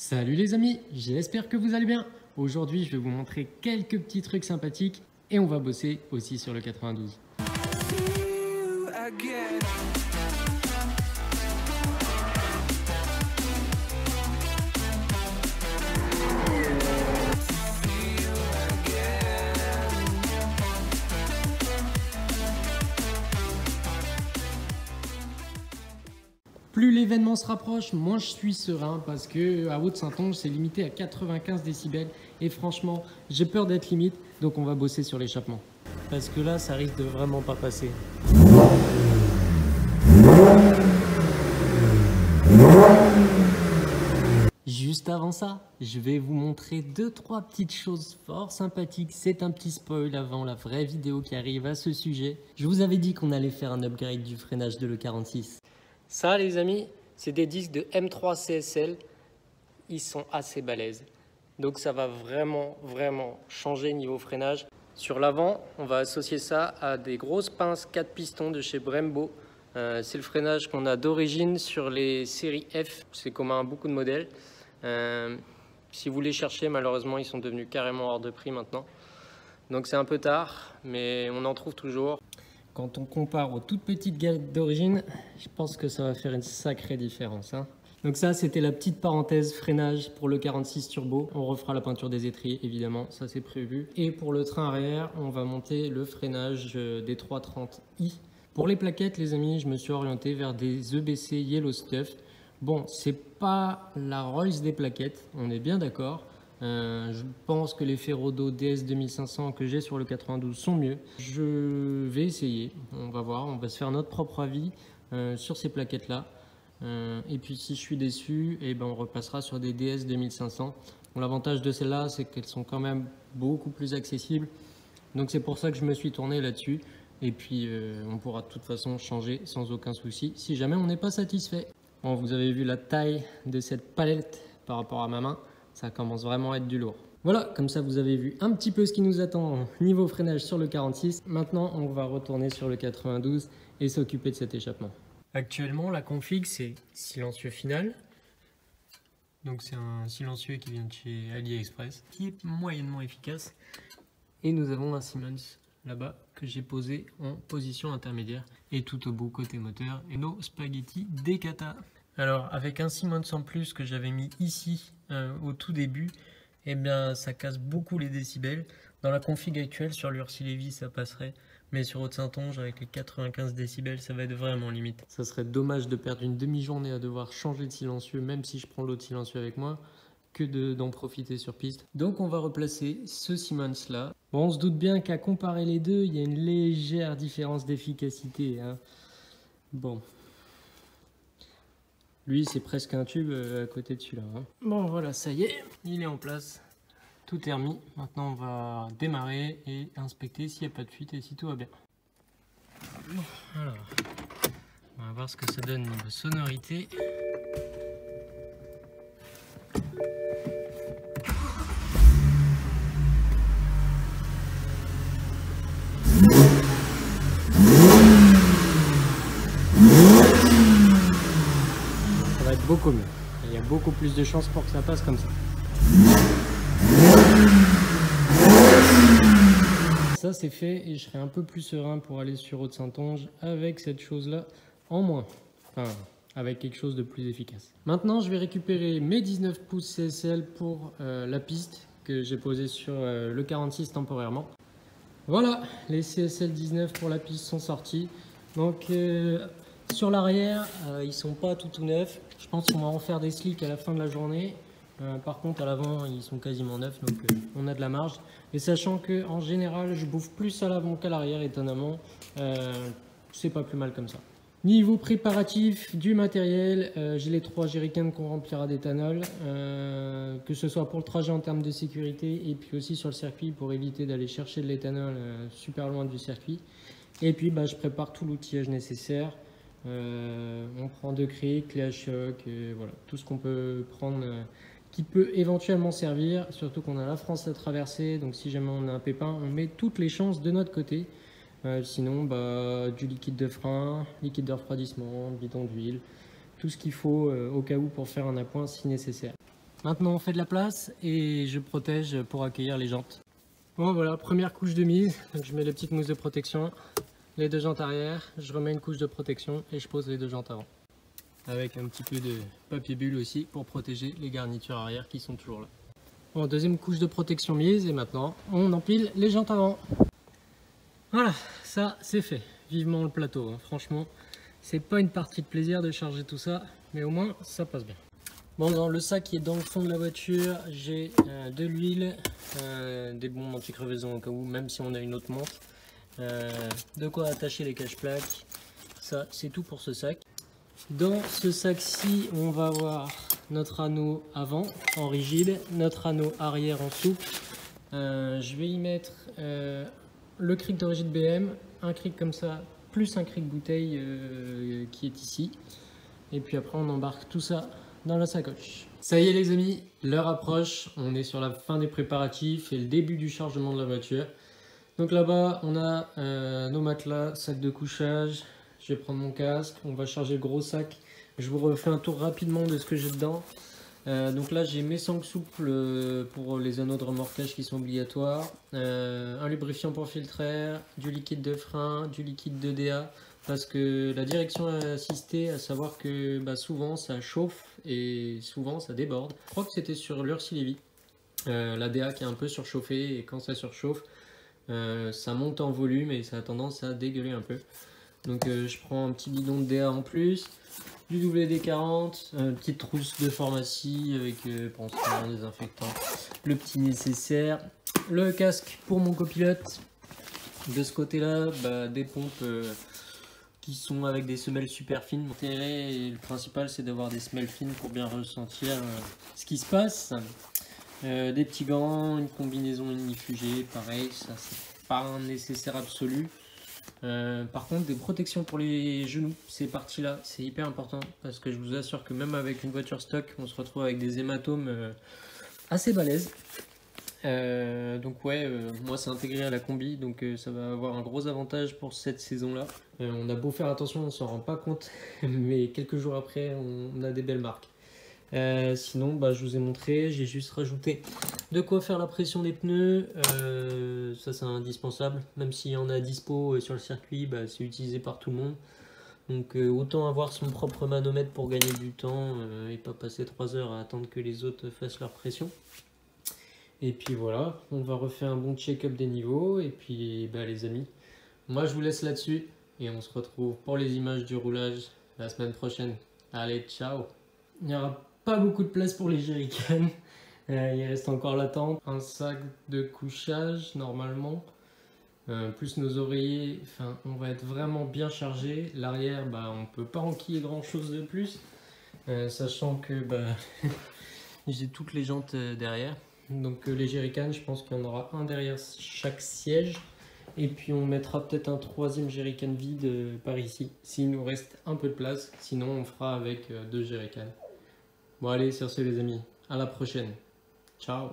Salut les amis, j'espère que vous allez bien. Aujourd'hui, je vais vous montrer quelques petits trucs sympathiques et on va bosser aussi sur le 92. Plus l'événement se rapproche, moins je suis serein parce que à Haute-Saintonge, c'est limité à 95 décibels et franchement, j'ai peur d'être limite, donc on va bosser sur l'échappement. Parce que là, ça risque de vraiment pas passer. Juste avant ça, je vais vous montrer 2-3 petites choses fort sympathiques. C'est un petit spoil avant la vraie vidéo qui arrive à ce sujet. Je vous avais dit qu'on allait faire un upgrade du freinage de l'E46. Ça, les amis, c'est des disques de M3 CSL. Ils sont assez balèzes. Donc ça va vraiment changer niveau freinage. Sur l'avant, on va associer ça à des grosses pinces 4 pistons de chez Brembo. C'est le freinage qu'on a d'origine sur les séries F. C'est commun à beaucoup de modèles. Si vous les cherchez, malheureusement, ils sont devenus carrément hors de prix maintenant. Donc c'est un peu tard, mais on en trouve toujours. Quand on compare aux toutes petites galettes d'origine, je pense que ça va faire une sacrée différence, hein. Donc ça, c'était la petite parenthèse freinage pour le 46 turbo. On refera la peinture des étriers, évidemment, ça c'est prévu. Et pour le train arrière, on va monter le freinage des 330i. Pour les plaquettes, les amis, je me suis orienté vers des EBC Yellow Stuff. Bon, c'est pas la Rolls des plaquettes, on est bien d'accord. Je pense que les Ferrodo DS 2500 que j'ai sur le 92 sont mieux. Je vais essayer, on va voir, on va se faire notre propre avis sur ces plaquettes-là. Et puis si je suis déçu, eh ben, on repassera sur des DS 2500. Bon, l'avantage de celles-là, c'est qu'elles sont quand même beaucoup plus accessibles. Donc c'est pour ça que je me suis tourné là-dessus. Et puis on pourra de toute façon changer sans aucun souci si jamais on n'est pas satisfait. Bon, vous avez vu la taille de cette palette par rapport à ma main. Ça commence vraiment à être du lourd. Voilà, comme ça vous avez vu un petit peu ce qui nous attend niveau freinage sur le 46. Maintenant, on va retourner sur le 92 et s'occuper de cet échappement. Actuellement, la config, c'est silencieux final. Donc c'est un silencieux qui vient de chez AliExpress, qui est moyennement efficace. Et nous avons un Siemens là-bas que j'ai posé en position intermédiaire. Et tout au bout, côté moteur, et nos spaghettis Decata. Alors avec un Siemens en plus que j'avais mis ici au tout début, eh bien ça casse beaucoup les décibels. Dans la config actuelle sur l'Ursi-Lévy ça passerait, mais sur Haute-Saintonge avec les 95 décibels ça va être vraiment limite. Ça serait dommage de perdre une demi-journée à devoir changer de silencieux, même si je prends l'autre silencieux avec moi, que d'en profiter sur piste. Donc on va replacer ce Siemens là. Bon, on se doute bien qu'à comparer les deux, il y a une légère différence d'efficacité, hein. Bon. Lui, c'est presque un tube à côté de celui-là, hein. Bon, voilà, ça y est, il est en place. Tout est remis. Maintenant, on va démarrer et inspecter s'il n'y a pas de fuite et si tout va bien. Bon, alors, on va voir ce que ça donne niveau sonorité. Beaucoup mieux. Il y a beaucoup plus de chances pour que ça passe comme ça. Ça c'est fait et je serai un peu plus serein pour aller sur Haute-Saintonge avec cette chose-là en moins. Enfin, avec quelque chose de plus efficace. Maintenant, je vais récupérer mes 19 pouces CSL pour la piste que j'ai posée sur le 46 temporairement. Voilà, les CSL 19 pour la piste sont sortis. Donc sur l'arrière, ils sont pas tout neufs. Je pense qu'on va en faire des slicks à la fin de la journée. Par contre, à l'avant, ils sont quasiment neufs, donc on a de la marge. Et sachant que en général, je bouffe plus à l'avant qu'à l'arrière, étonnamment, c'est pas plus mal comme ça. Niveau préparatif du matériel, j'ai les 3 jerrycans qu'on remplira d'éthanol, que ce soit pour le trajet en termes de sécurité et puis aussi sur le circuit pour éviter d'aller chercher de l'éthanol super loin du circuit. Et puis, je prépare tout l'outillage nécessaire. On prend 2 crics, clés à choc, et voilà, tout ce qu'on peut prendre qui peut éventuellement servir, surtout qu'on a la France à traverser, donc si jamais on a un pépin, on met toutes les chances de notre côté. Sinon, du liquide de frein, liquide de refroidissement, bidon d'huile, tout ce qu'il faut au cas où pour faire un appoint si nécessaire. Maintenant on fait de la place et je protège pour accueillir les jantes. Bon voilà, première couche de mise, donc je mets les petites mousses de protection, les deux jantes arrière, je remets une couche de protection et je pose les deux jantes avant. Avec un petit peu de papier bulle aussi pour protéger les garnitures arrière qui sont toujours là. Bon, deuxième couche de protection mise et maintenant on empile les jantes avant. Voilà, ça c'est fait. Vivement le plateau, hein. Franchement, c'est pas une partie de plaisir de charger tout ça, mais au moins ça passe bien. Bon, dans le sac qui est dans le fond de la voiture, j'ai de l'huile, des bombes anti-crevaison au cas où, même si on a une autre montre, de quoi attacher les cache-plaques. Ça, c'est tout pour ce sac. Dans ce sac-ci, on va avoir notre anneau avant en rigide, notre anneau arrière en souple. Je vais y mettre le cric d'origine BM, un cric comme ça, plus un cric bouteille qui est ici. Et puis après, on embarque tout ça dans la sacoche. Ça y est les amis, l'heure approche, on est sur la fin des préparatifs et le début du chargement de la voiture. Donc là-bas, on a nos matelas, sac de couchage. Je vais prendre mon casque, on va charger le gros sac. Je vous refais un tour rapidement de ce que j'ai dedans. Donc là, j'ai mes sangles souples pour les anneaux de remorquage qui sont obligatoires. Un lubrifiant pour filtrer, du liquide de frein, du liquide de DA. Parce que la direction assistée, à savoir que souvent ça chauffe et souvent ça déborde. Je crois que c'était sur l'Ursi Lévy. La DA qui est un peu surchauffée et quand ça surchauffe, ça monte en volume et ça a tendance à dégueuler un peu. Donc je prends un petit bidon de DA en plus, du WD-40, une petite trousse de pharmacie avec pansement, désinfectant, le petit nécessaire, le casque pour mon copilote. De ce côté-là, des pompes qui sont avec des semelles super fines. L'intérêt et le principal, c'est d'avoir des semelles fines pour bien ressentir ce qui se passe. Des petits gants, une combinaison ignifugée, pareil, ça c'est pas un nécessaire absolu. Par contre, des protections pour les genoux, ces parties-là, c'est hyper important parce que je vous assure que même avec une voiture stock, on se retrouve avec des hématomes assez balèzes. Donc ouais, moi c'est intégré à la combi, donc ça va avoir un gros avantage pour cette saison-là. On a beau faire attention, on s'en rend pas compte, mais quelques jours après, on a des belles marques. Sinon, je vous ai montré, j'ai juste rajouté de quoi faire la pression des pneus. Ça c'est indispensable, même s'il y en a dispo sur le circuit, c'est utilisé par tout le monde. Donc autant avoir son propre manomètre pour gagner du temps et pas passer 3 heures à attendre que les autres fassent leur pression. Et puis voilà, on va refaire un bon check-up des niveaux. Et puis les amis, moi je vous laisse là-dessus et on se retrouve pour les images du roulage la semaine prochaine. Allez, ciao! Il n'y aura pas beaucoup de place pour les jerrycans. Il reste encore la tente, un sac de couchage normalement, plus nos oreillers. Enfin, on va être vraiment bien chargé. L'arrière, on peut pas enquiller grand chose de plus, sachant que j'ai toutes les jantes derrière. Donc les jerrycans, je pense qu'il y en aura un derrière chaque siège. Et puis on mettra peut-être un troisième jerrycan vide par ici, s'il nous reste un peu de place. Sinon on fera avec 2 jerrycans. Bon allez, sur ce les amis, à la prochaine. Ciao.